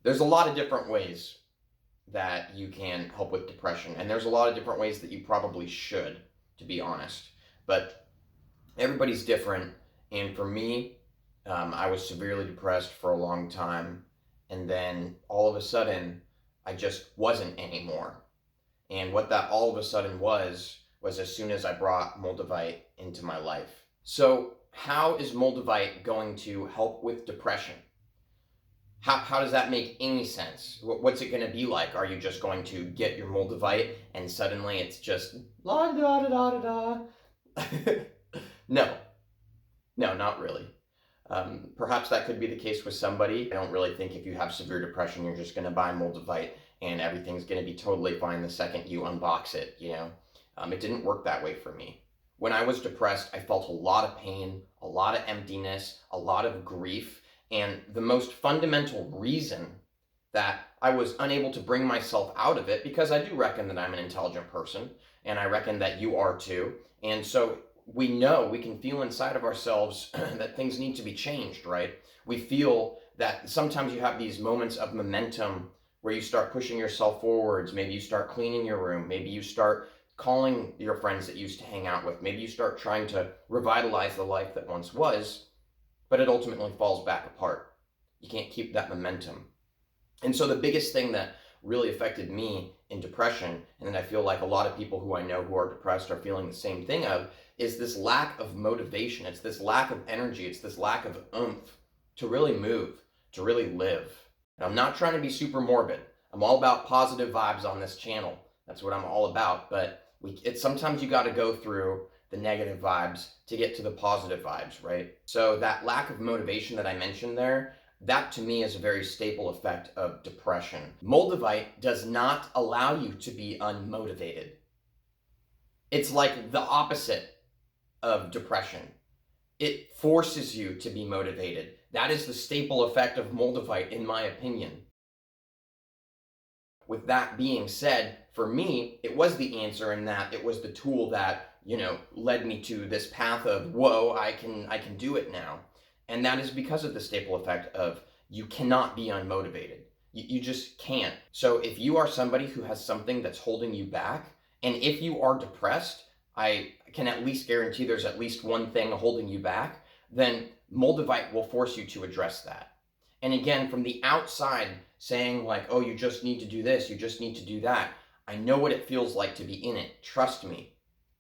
There's a lot of different ways that you can help with depression, and there's a lot of different ways that you probably should, to be honest. But everybody's different, and for me, I was severely depressed for a long time, and then all of a sudden, I just wasn't anymore. And what that all of a sudden was as soon as I brought Moldavite into my life. So, how is Moldavite going to help with depression? How does that make any sense? What's it going to be like? Are you just going to get your Moldavite and suddenly it's just la da da da da da? No, no, not really. Perhaps that could be the case with somebody. I don't really think if you have severe depression, you're just going to buy Moldavite and everything's going to be totally fine the second you unbox it, you know? It didn't work that way for me. When I was depressed, I felt a lot of pain, a lot of emptiness, a lot of grief, and the most fundamental reason that I was unable to bring myself out of it, because I do reckon that I'm an intelligent person, and I reckon that you are too, and so we know, we can feel inside of ourselves that things need to be changed, right? We feel that sometimes you have these moments of momentum where you start pushing yourself forwards. Maybe you start cleaning your room. Maybe you start calling your friends that you used to hang out with. Maybe you start trying to revitalize the life that once was, but it ultimately falls back apart. You can't keep that momentum. And so the biggest thing that really affected me in depression, and then I feel like a lot of people who I know who are depressed are feeling the same thing of, is this lack of motivation. It's this lack of energy. It's this lack of oomph to really move, to really live. And I'm not trying to be super morbid. I'm all about positive vibes on this channel. That's what I'm all about. But it's sometimes you got to go through the negative vibes to get to the positive vibes, right? So that lack of motivation that I mentioned there, that to me is a very staple effect of depression. Moldavite does not allow you to be unmotivated. It's like the opposite of depression. It forces you to be motivated. That is the staple effect of Moldavite, in my opinion. With that being said, for me, it was the answer in that it was the tool that, led me to this path of, whoa, I can do it now. And that is because of the staple effect of you cannot be unmotivated. You just can't. So if you are somebody who has something that's holding you back, and if you are depressed, I can at least guarantee there's at least one thing holding you back, then Moldavite will force you to address that. And again, from the outside, saying like, oh, you just need to do this, you just need to do that. I know what it feels like to be in it. Trust me.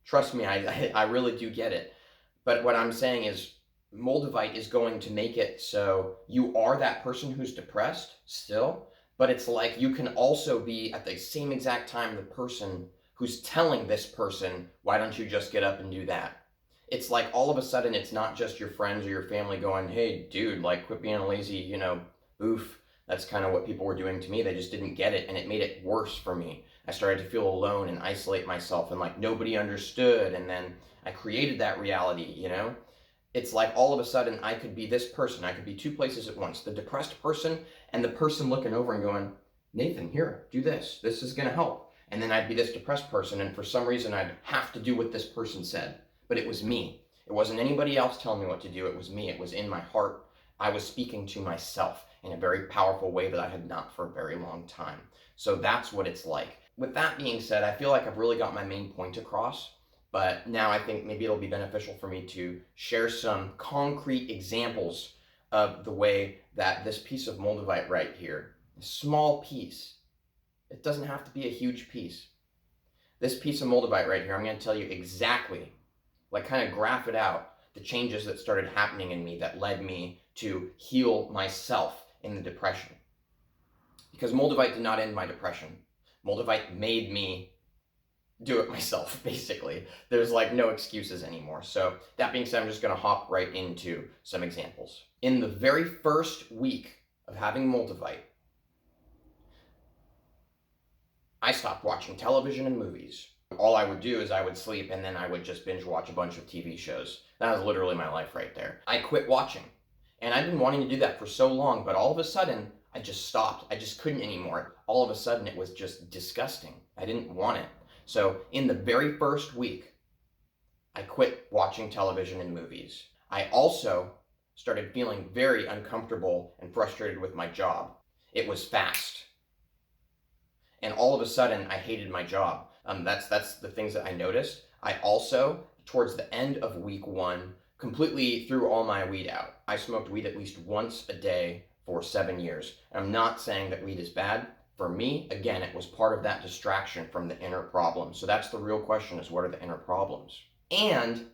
Trust me, I really do get it. But what I'm saying is, Moldavite is going to make it so you are that person who's depressed still, but it's like you can also be at the same exact time the person who's telling this person, why don't you just get up and do that? It's like all of a sudden it's not just your friends or your family going, hey, dude, like quit being a lazy, oof. That's kind of what people were doing to me. They just didn't get it, and it made it worse for me. I started to feel alone and isolate myself, and like nobody understood, and then I created that reality, It's like all of a sudden I could be this person. I could be two places at once, the depressed person and the person looking over and going, Nathan, here, do this. This is going to help. And then I'd be this depressed person, and for some reason I'd have to do what this person said. But it was me. It wasn't anybody else telling me what to do. It was me. It was in my heart. I was speaking to myself in a very powerful way that I had not for a very long time. So that's what it's like. With that being said, I feel like I've really got my main point across. But now I think maybe it'll be beneficial for me to share some concrete examples of the way that this piece of Moldavite right here, a small piece, it doesn't have to be a huge piece. This piece of Moldavite right here, I'm going to tell you exactly, like kind of graph it out, the changes that started happening in me that led me to heal myself in the depression. Because Moldavite did not end my depression. Moldavite made me do it myself, basically. There's like no excuses anymore. So that being said, I'm just going to hop right into some examples. In the very first week of having Moldavite, I stopped watching television and movies. All I would do is I would sleep, and then I would just binge watch a bunch of TV shows. That was literally my life right there. I quit watching. And I've been wanting to do that for so long, but all of a sudden, I just stopped. I just couldn't anymore. All of a sudden, it was just disgusting. I didn't want it. So in the very first week, I quit watching television and movies. I also started feeling very uncomfortable and frustrated with my job. It was fast. And all of a sudden, I hated my job. That's the things that I noticed. I also, towards the end of week 1, completely threw all my weed out. I smoked weed at least once a day for 7 years. I'm not saying that weed is bad. For me, again, it was part of that distraction from the inner problem. So that's the real question, is what are the inner problems? And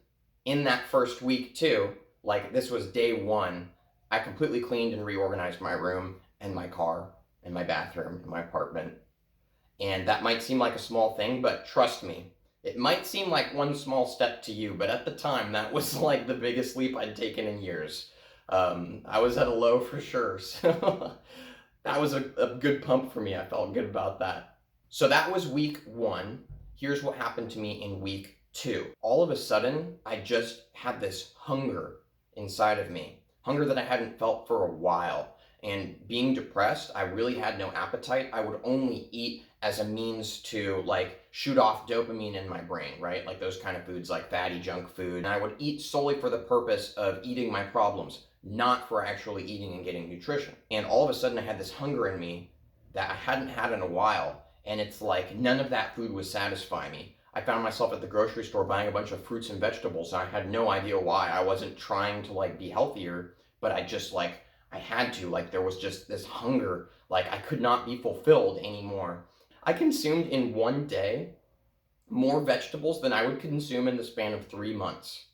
in that first week too, like this was day 1, I completely cleaned and reorganized my room and my car and my bathroom and my apartment. And that might seem like a small thing, but trust me, it might seem like one small step to you, but at the time, that was like the biggest leap I'd taken in years. I was at a low for sure, so that was a good pump for me. I felt good about that. So that was week 1. Here's what happened to me in week 2. All of a sudden, I just had this hunger inside of me, hunger that I hadn't felt for a while. And being depressed, I really had no appetite. I would only eat as a means to like shoot off dopamine in my brain, right? Like those kind of foods, like fatty junk food. And I would eat solely for the purpose of eating my problems, not for actually eating and getting nutrition. And all of a sudden I had this hunger in me that I hadn't had in a while. And it's like none of that food was satisfying me. I found myself at the grocery store buying a bunch of fruits and vegetables. And I had no idea why. I wasn't trying to like be healthier, but I just like, I had to, like there was just this hunger, like I could not be fulfilled anymore. I consumed in one day more vegetables than I would consume in the span of 3 months.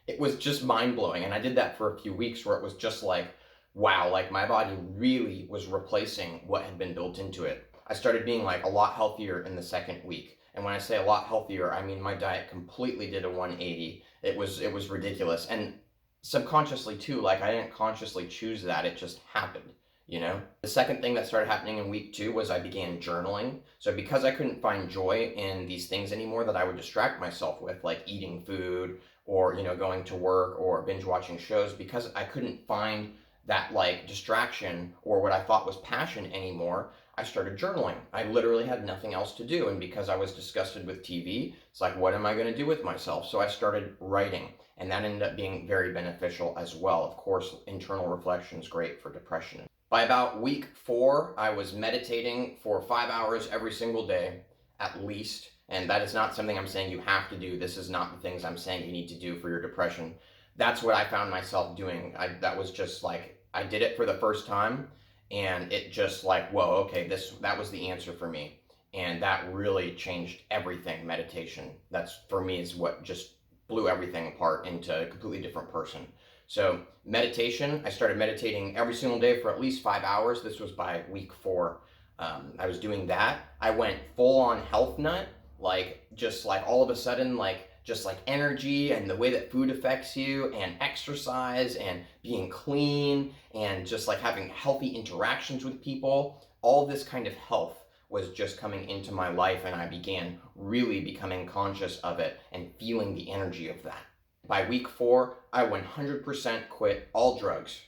It was just mind-blowing, and I did that for a few weeks where it was just like, wow, like my body really was replacing what had been built into it. I started being like a lot healthier in the second week. And when I say a lot healthier, I mean my diet completely did a 180. It was ridiculous. And subconsciously too, like I didn't consciously choose that, it just happened, you know? The second thing that started happening in week 2 was I began journaling. So because I couldn't find joy in these things anymore that I would distract myself with, like eating food or, you know, going to work or binge watching shows, because I couldn't find that like distraction or what I thought was passion anymore, I started journaling. I literally had nothing else to do. And because I was disgusted with TV, it's like, what am I going to do with myself? So I started writing. And that ended up being very beneficial as well. Of course, internal reflection is great for depression. By about week 4, I was meditating for 5 hours every single day, at least. And that is not something I'm saying you have to do. This is not the things I'm saying you need to do for your depression. That's what I found myself doing. That was just like, I did it for the first time, and it just like, whoa, okay, that was the answer for me. And that really changed everything, meditation. That's, for me, is what just blew everything apart into a completely different person. So meditation, I started meditating every single day for at least 5 hours. This was by week 4. I was doing that. I went full on health nut, like just like all of a sudden, like just like energy and the way that food affects you and exercise and being clean and just like having healthy interactions with people. All this kind of health was just coming into my life, and I began really becoming conscious of it and feeling the energy of that. By week 4, I 100% quit all drugs.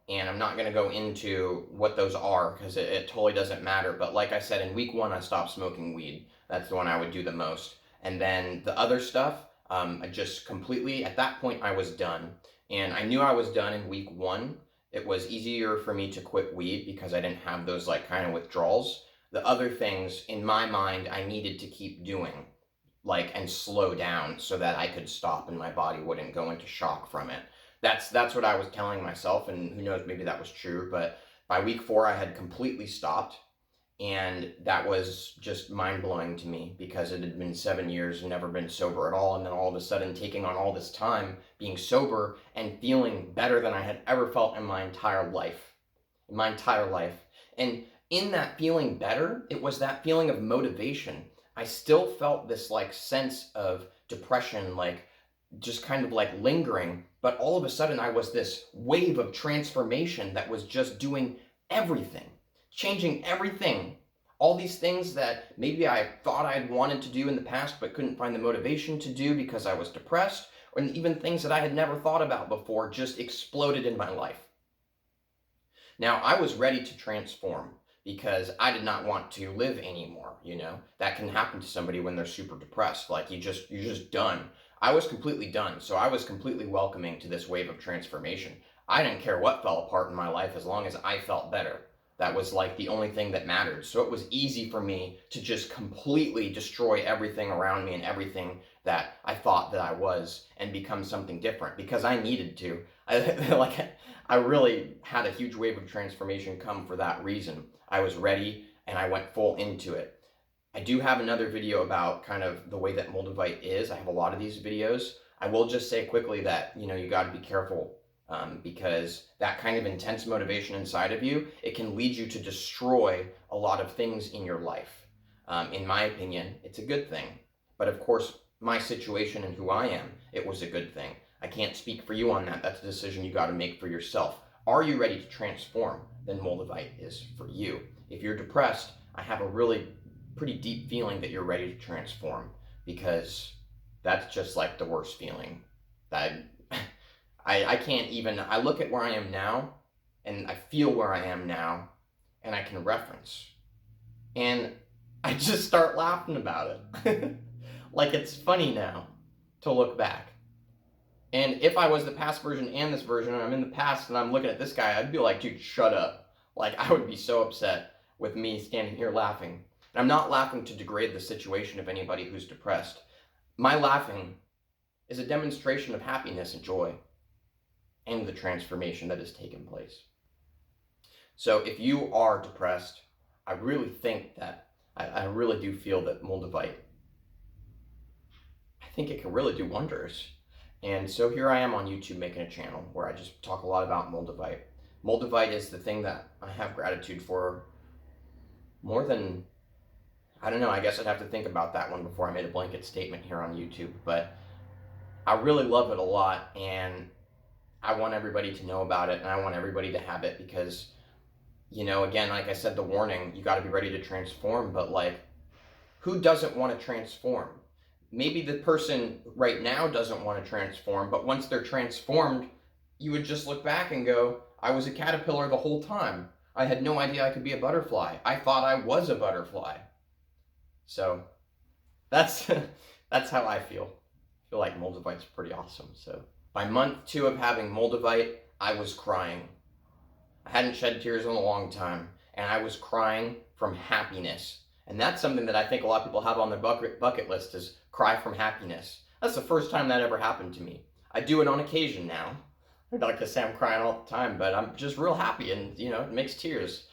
And I'm not going to go into what those are because it totally doesn't matter. But like I said, in week 1, I stopped smoking weed. That's the one I would do the most. And then the other stuff, I just completely, at that point, I was done. And I knew I was done in week 1. It was easier for me to quit weed because I didn't have those like kind of withdrawals. The other things, in my mind, I needed to keep doing, like, and slow down so that I could stop and my body wouldn't go into shock from it. That's what I was telling myself, and who knows, maybe that was true. But by week 4, I had completely stopped, and that was just mind-blowing to me because it had been 7 years and never been sober at all. And then all of a sudden taking on all this time being sober and feeling better than I had ever felt in my entire life. And in that feeling better, it was that feeling of motivation. I still felt this like sense of depression, like just kind of like lingering, but all of a sudden I was this wave of transformation that was just doing everything, changing everything. All these things that maybe I thought I'd wanted to do in the past but couldn't find the motivation to do because I was depressed, or even things that I had never thought about before just exploded in my life. Now, I was ready to transform because I did not want to live anymore, you know? That can happen to somebody when they're super depressed. Like you're just done. I was completely done. So I was completely welcoming to this wave of transformation. I didn't care what fell apart in my life as long as I felt better. that was like the only thing that mattered. So it was easy for me to just completely destroy everything around me and everything that I thought that I was and become something different because I needed to. I really had a huge wave of transformation come for that reason. I was ready and I went full into it. I do have another video about kind of the way that Moldavite is. I have a lot of these videos. I will just say quickly that, you got to be careful because that kind of intense motivation inside of you, it can lead you to destroy a lot of things in your life. In my opinion, it's a good thing. But of course, my situation and who I am, it was a good thing. I can't speak for you on that. That's a decision you got to make for yourself. Are you ready to transform? Then Moldavite is for you. If you're depressed, I have a really pretty deep feeling that you're ready to transform, because that's just like the worst feeling. That I can't even, I look at where I am now and I feel where I am now and I can reference. And I just start laughing about it. Like it's funny now to look back. And if I was the past version and this version, and I'm in the past and I'm looking at this guy, I'd be like, dude, shut up. Like I would be so upset with me standing here laughing. And I'm not laughing to degrade the situation of anybody who's depressed. My laughing is a demonstration of happiness and joy and the transformation that has taken place. So if you are depressed, I really think that, I really do feel that Moldavite, I think it can really do wonders. And so here I am on YouTube making a channel where I just talk a lot about Moldavite. Moldavite is the thing that I have gratitude for more than, I don't know, I guess I'd have to think about that one before I made a blanket statement here on YouTube, but I really love it a lot, and I want everybody to know about it, and I want everybody to have it because, again, like I said, the warning, you got to be ready to transform, but like, who doesn't want to transform? Maybe the person right now doesn't want to transform, but once they're transformed, you would just look back and go, I was a caterpillar the whole time. I had no idea I could be a butterfly. I thought I was a butterfly. So that's how I feel. I feel like Moldavite's pretty awesome. So by month 2 of having Moldavite, I was crying. I hadn't shed tears in a long time, and I was crying from happiness. And that's something that I think a lot of people have on their bucket list, is cry from happiness. That's the first time that ever happened to me. I do it on occasion now. I'd like to say I'm crying all the time, but I'm just real happy, and it makes tears.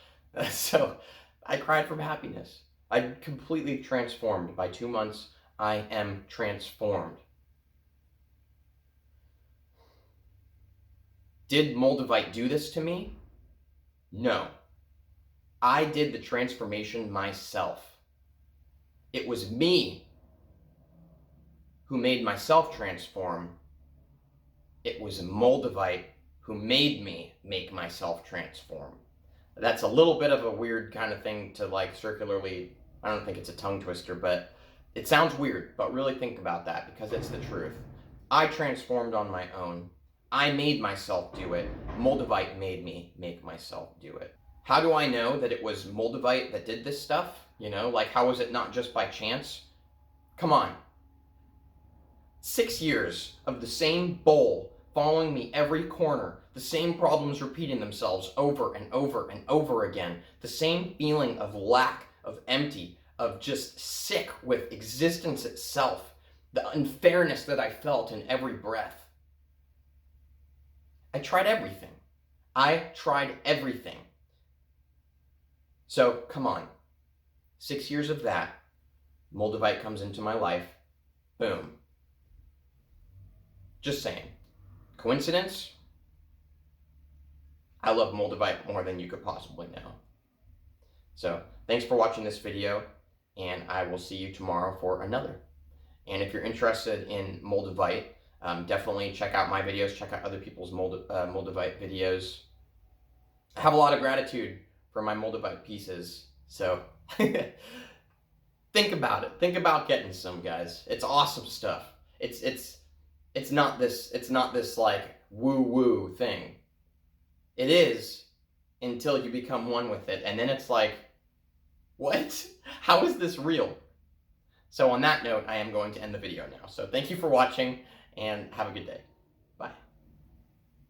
So I cried from happiness. I completely transformed. By 2 months, I am transformed. Did Moldavite do this to me? No. I did the transformation myself. It was me who made myself transform. It was Moldavite who made me make myself transform. That's a little bit of a weird kind of thing to like circularly, I don't think it's a tongue twister, but it sounds weird, but really think about that because it's the truth. I transformed on my own. I made myself do it. Moldavite made me make myself do it. How do I know that it was Moldavite that did this stuff? Like how was it not just by chance? Come on. 6 years of the same bowl following me every corner, the same problems repeating themselves over and over and over again, the same feeling of lack, of empty, of just sick with existence itself, the unfairness that I felt in every breath. I tried everything. I tried everything. So, come on. 6 years of that, Moldavite comes into my life, boom. Just saying. Coincidence? I love Moldavite more than you could possibly know. So, thanks for watching this video, and I will see you tomorrow for another. And if you're interested in Moldavite, definitely check out my videos, check out other people's Moldavite videos. I have a lot of gratitude for my Moldavite pieces, so think about it. Think about getting some, guys. It's awesome stuff. It's not this like woo-woo thing. It is until you become one with it, and then it's like, what? How is this real? So on that note, I am going to end the video now. So thank you for watching, and have a good day.